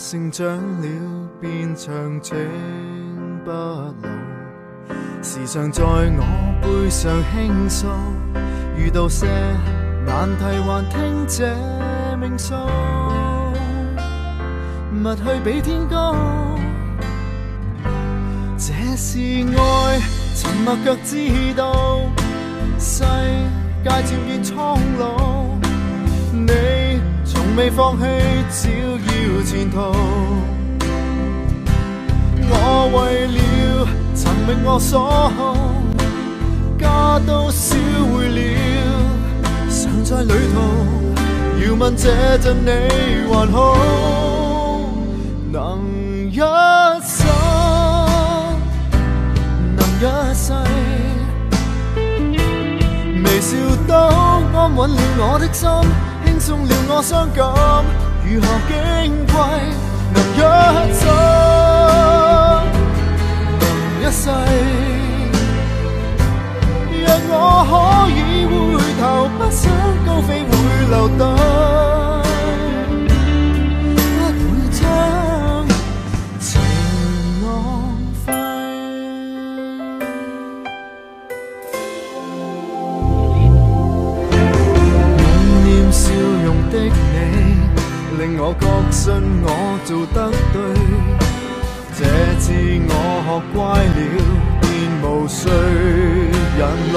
成長了，變長青不老。時常在我背上傾訴，遇到些難題還聽這命數，勿去比天高。這是愛，沉默卻知道世界漸變蒼老。你從未放棄，照耀前途。我為了尋覓我所好，家都燒毀了，尚在旅途。要問這陣你還好？能一生，能一世，微笑都安穩了我的心，輕鬆了我傷感，如何矜貴？能一生，能一世，若我可以回頭，不想高飛會留低，不會將情浪費。滿臉笑容的你，令我確信我做得對，這次我學乖了，便無需忍怒。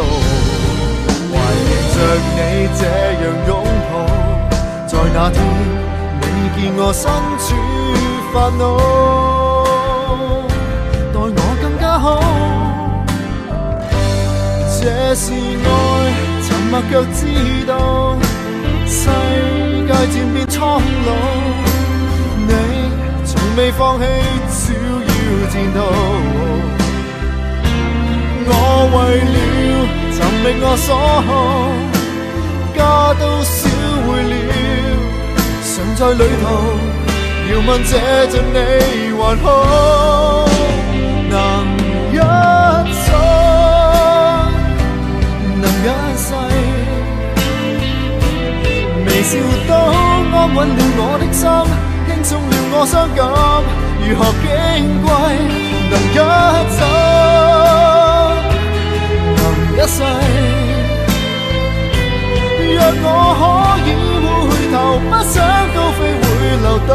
懷念着你這樣擁抱，在那天你見我身處煩惱，待我更加好。這是愛，沉默卻知道世界漸變蒼老，你從未放棄，照耀前途。我為了尋覓我所好，家都燒毀了，尚在旅途。要問這陣你還好？能一生，能一世，微笑都安穩了我的心，輕鬆了我傷感，如何矜貴？能一生，能一世，若我可以回頭，不想高飛會留低。